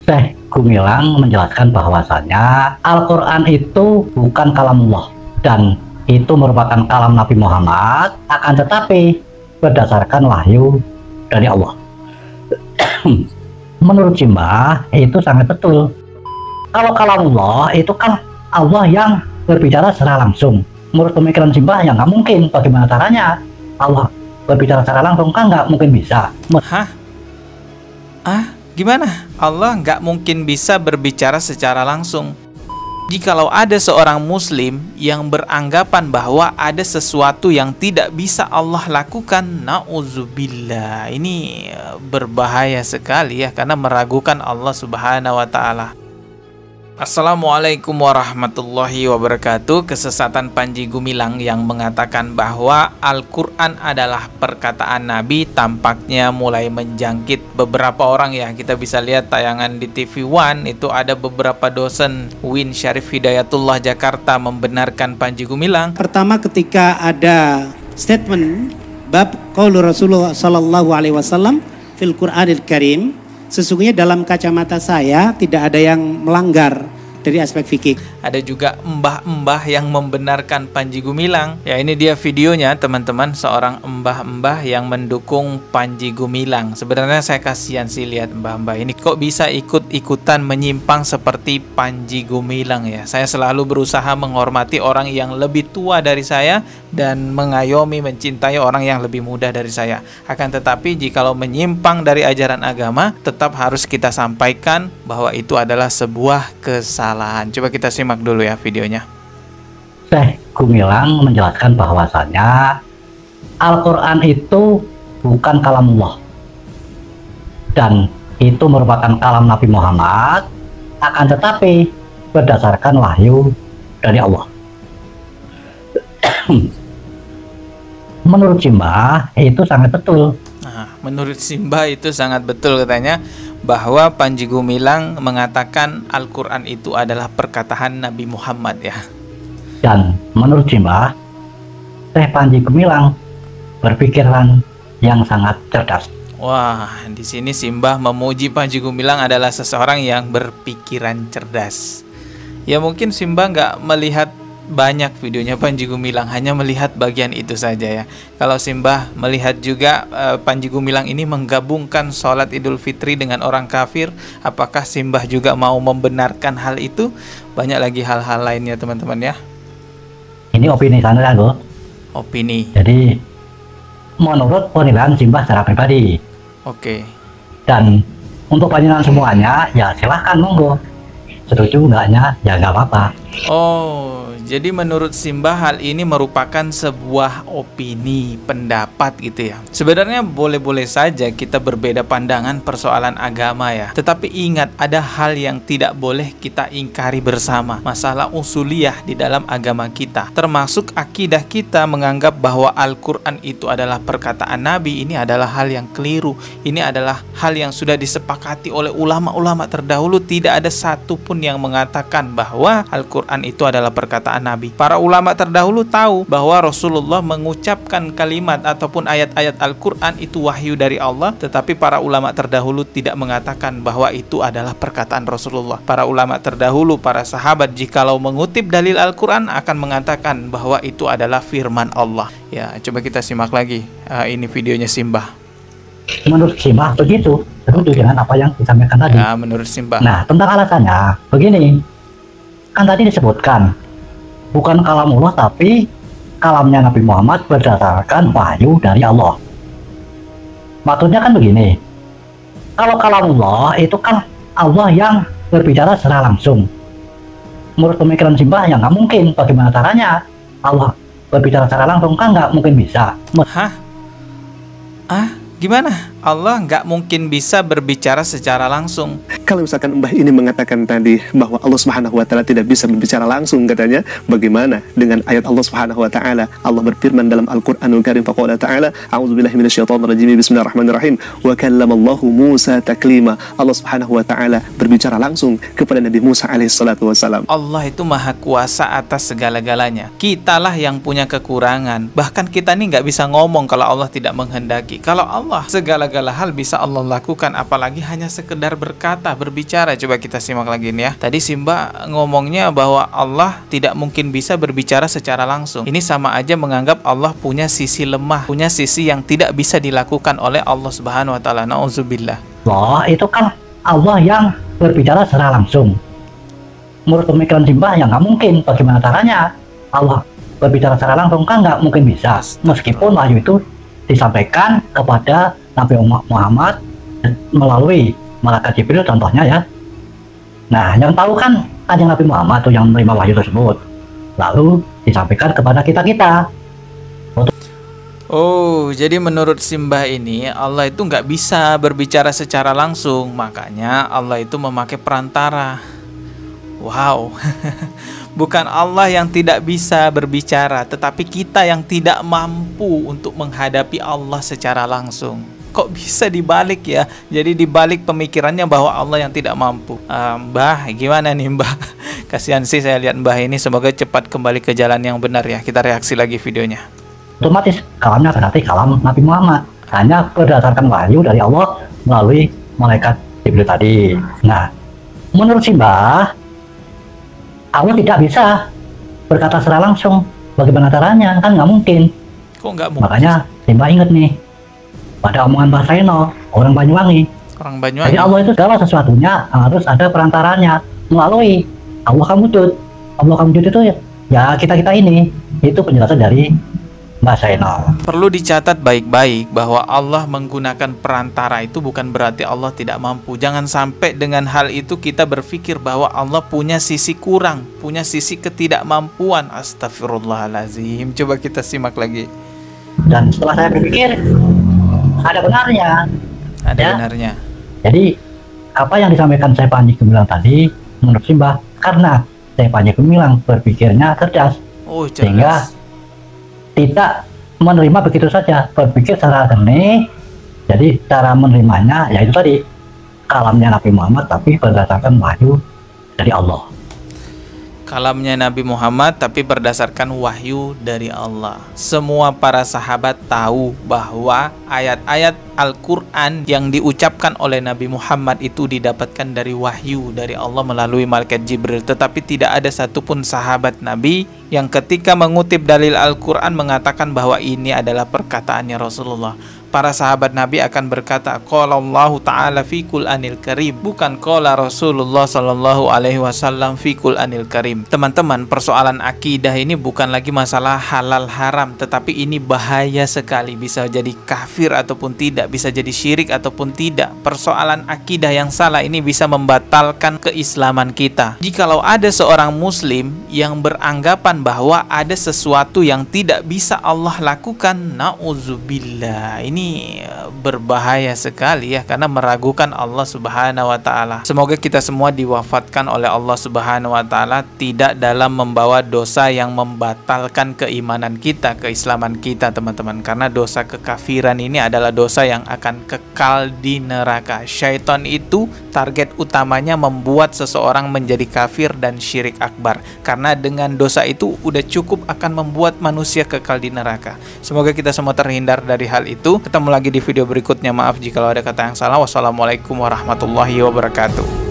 Syekh Gumilang menjelaskan bahwasannya Al-Quran itu bukan kalamullah dan itu merupakan kalam Nabi Muhammad, akan tetapi berdasarkan wahyu dari Allah. Menurut Simbah itu sangat betul. Kalau kalamullah itu kan Allah yang berbicara secara langsung. Menurut pemikiran Simbah ya nggak mungkin. Bagaimana caranya Allah berbicara secara langsung? Kan nggak mungkin bisa. Hah? Gimana? Allah nggak mungkin bisa berbicara secara langsung. Jikalau ada seorang muslim yang beranggapan bahwa ada sesuatu yang tidak bisa Allah lakukan, na'udzubillah, ini berbahaya sekali ya, karena meragukan Allah Subhanahu wa ta'ala. Assalamualaikum warahmatullahi wabarakatuh. Kesesatan Panji Gumilang yang mengatakan bahwa Al-Quran adalah perkataan Nabi tampaknya mulai menjangkit beberapa orang ya. Kita bisa lihat tayangan di TV One, itu ada beberapa dosen UIN Syarif Hidayatullah Jakarta membenarkan Panji Gumilang. Pertama, ketika ada statement bab qaul Rasulullah sallallahu alaihi wasallam fil Qur'anil Karim, sesungguhnya dalam kacamata saya tidak ada yang melanggar dari aspek fikih. Ada juga mbah-mbah yang membenarkan Panji Gumilang. Ya, ini dia videonya teman-teman, seorang mbah-mbah yang mendukung Panji Gumilang. Sebenarnya saya kasihan sih lihat mbah-mbah ini kok bisa ikut-ikutan menyimpang seperti Panji Gumilang ya. Saya selalu berusaha menghormati orang yang lebih tua dari saya dan mengayomi, mencintai orang yang lebih muda dari saya. Akan tetapi jikalau menyimpang dari ajaran agama, tetap harus kita sampaikan bahwa itu adalah sebuah kesalahan. Coba kita simak dulu ya videonya. Syekh Gumilang menjelaskan bahwasannya Al-Quran itu bukan kalamullah dan itu merupakan kalam Nabi Muhammad, akan tetapi berdasarkan wahyu dari Allah. Menurut Simbah itu sangat betul. Menurut Simbah itu sangat betul katanya, bahwa Panji Gumilang mengatakan Al-Quran itu adalah perkataan Nabi Muhammad ya. Dan menurut Simbah, Syekh Panji Gumilang berpikiran yang sangat cerdas. Wah, di sini Simbah memuji Panji Gumilang adalah seseorang yang berpikiran cerdas. Ya mungkin Simbah nggak melihat banyak videonya Panji Gumilang, hanya melihat bagian itu saja ya. Kalau Simbah melihat juga Panji Gumilang ini menggabungkan sholat Idul Fitri dengan orang kafir, apakah Simbah juga mau membenarkan hal itu? Banyak lagi hal-hal lainnya teman-teman ya. Ini opini saya loh. Opini. Jadi menurut penilaian Simbah secara pribadi. Oke. Dan untuk panjenengan semuanya ya silahkan monggo. Setuju enggaknya ya nggak apa-apa. Oh, jadi menurut Simbah hal ini merupakan sebuah opini, pendapat gitu ya. Sebenarnya boleh-boleh saja kita berbeda pandangan persoalan agama ya. Tetapi ingat, ada hal yang tidak boleh kita ingkari bersama. Masalah usuliyah di dalam agama kita, termasuk akidah kita menganggap bahwa Al-Quran itu adalah perkataan Nabi. Ini adalah hal yang keliru. Ini adalah hal yang sudah disepakati oleh ulama-ulama terdahulu. Tidak ada satupun yang mengatakan bahwa Al-Quran itu adalah perkataan Nabi. Para ulama terdahulu tahu bahwa Rasulullah mengucapkan kalimat ataupun ayat-ayat Al-Quran itu wahyu dari Allah, tetapi para ulama terdahulu tidak mengatakan bahwa itu adalah perkataan Rasulullah. Para ulama terdahulu, para sahabat, jikalau mengutip dalil Al-Quran akan mengatakan bahwa itu adalah firman Allah. Ya, coba kita simak lagi ini videonya Simbah. Menurut Simbah begitu, setuju dengan apa yang disampaikan tadi. Ya, menurut Simbah. Nah, tentang alasannya begini, kan tadi disebutkan bukan kalamullah tapi kalamnya Nabi Muhammad berdasarkan wahyu dari Allah. Maksudnya kan begini, kalau kalamullah itu kan Allah yang berbicara secara langsung. Menurut pemikiran Simbah ya nggak mungkin. Bagaimana caranya Allah berbicara secara langsung? Kan nggak mungkin bisa. Gimana? Allah nggak mungkin bisa berbicara secara langsung. Kalau misalkan Mbah ini mengatakan tadi bahwa Allah Subhanahu wa taala tidak bisa berbicara langsung katanya, bagaimana dengan ayat Allah Subhanahu wa taala? Allah berfirman dalam Al-Qur'anul Karim, faqala ta'ala, a'udzubillahi minasyaitonir rajim, bismillahirrahmanirrahim, wa kallamallahu Musa taklima. Allah Subhanahu wa taala berbicara langsung kepada Nabi Musa alaihi salatu wasalam. Allah itu maha kuasa atas segala-galanya. Kitalah yang punya kekurangan. Bahkan kita ini nggak bisa ngomong kalau Allah tidak menghendaki. Kalau Allah segala segala hal bisa Allah lakukan, apalagi hanya sekedar berkata, berbicara. Coba kita simak lagi nih ya. Tadi Simba ngomongnya bahwa Allah tidak mungkin bisa berbicara secara langsung. Ini sama aja menganggap Allah punya sisi lemah, punya sisi yang tidak bisa dilakukan oleh Allah Subhanahu wa taala. Nauzubillah. Loh, itu kan Allah yang berbicara secara langsung. Menurut pemikiran Simba ya nggak mungkin. Bagaimana caranya Allah berbicara secara langsung? Kan nggak mungkin bisa. Meskipun wahyu itu disampaikan kepada Nabi Muhammad melalui malaikat Jibril contohnya ya. Nah, yang tahu kan Kanjeng Nabi Muhammad tuh yang menerima wahyu tersebut, lalu disampaikan kepada kita. Oh, jadi menurut Simbah ini Allah itu nggak bisa berbicara secara langsung, makanya Allah itu memakai perantara. Wow. Bukan Allah yang tidak bisa berbicara, tetapi kita yang tidak mampu untuk menghadapi Allah secara langsung. Kok bisa dibalik ya? Jadi dibalik pemikirannya bahwa Allah yang tidak mampu. Mbah, gimana nih Mbah? Kasihan sih saya lihat Mbah ini, semoga cepat kembali ke jalan yang benar ya. Kita reaksi lagi videonya. Otomatis kalamnya berarti kalam Nabi Muhammad, hanya berdasarkan wahyu dari Allah melalui malaikat Jibril tadi. Nah, menurut Simbah, Allah tidak bisa berkata secara langsung. Bagaimana caranya? Kan nggak mungkin. Kok nggak mungkin? Makanya Simbah ingat nih pada omongan Mbah Saeno, orang Banyuwangi. Orang Banyuwangi. Jadi Allah itu segala sesuatunya harus ada perantaranya melalui Allah Kamujud. Allah Kamujud itu ya kita ini. Itu penjelasan dari Mbah Saeno. Perlu dicatat baik-baik bahwa Allah menggunakan perantara itu bukan berarti Allah tidak mampu. Jangan sampai dengan hal itu kita berpikir bahwa Allah punya sisi kurang, punya sisi ketidakmampuan. Astagfirullahalazim. Coba kita simak lagi. Dan setelah saya berpikir, ada benarnya. Ada ya? benarnya. Jadi apa yang disampaikan Syekh Panji Gumilang tadi menurut Simbah, karena Syekh Panji Gumilang berpikirnya cerdas, sehingga tidak menerima begitu saja, berpikir secara jernih. Jadi cara menerimanya yaitu tadi kalamnya Nabi Muhammad tapi berdasarkan wahyu dari Allah. Kalamnya Nabi Muhammad tapi berdasarkan wahyu dari Allah. Semua para sahabat tahu bahwa ayat-ayat Al-Quran yang diucapkan oleh Nabi Muhammad itu didapatkan dari wahyu dari Allah melalui malaikat Jibril. Tetapi tidak ada satupun sahabat Nabi yang ketika mengutip dalil Al-Quran mengatakan bahwa ini adalah perkataannya Rasulullah. Para sahabat Nabi akan berkata, qala Allahu ta'ala fi Qur'anil Karim, bukan qala Rasulullah sallallahu alaihi wasallam fi Qur'anil Karim. Teman-teman, persoalan akidah ini bukan lagi masalah halal haram, tetapi ini bahaya sekali. Bisa jadi kafir ataupun tidak, bisa jadi syirik ataupun tidak. Persoalan akidah yang salah ini bisa membatalkan keislaman kita. Jikalau ada seorang muslim yang beranggapan bahwa ada sesuatu yang tidak bisa Allah lakukan, na'udzubillah, ini berbahaya sekali ya, karena meragukan Allah Subhanahu wa taala. Semoga kita semua diwafatkan oleh Allah Subhanahu wa taala tidak dalam membawa dosa yang membatalkan keimanan kita, keislaman kita, teman-teman. Karena dosa kekafiran ini adalah dosa yang akan kekal di neraka. Syaitan itu target utamanya membuat seseorang menjadi kafir dan syirik akbar. Karena dengan dosa itu udah cukup akan membuat manusia kekal di neraka. Semoga kita semua terhindar dari hal itu. Ketemu lagi di video berikutnya. Maaf jika ada kata yang salah. Wassalamualaikum warahmatullahi wabarakatuh.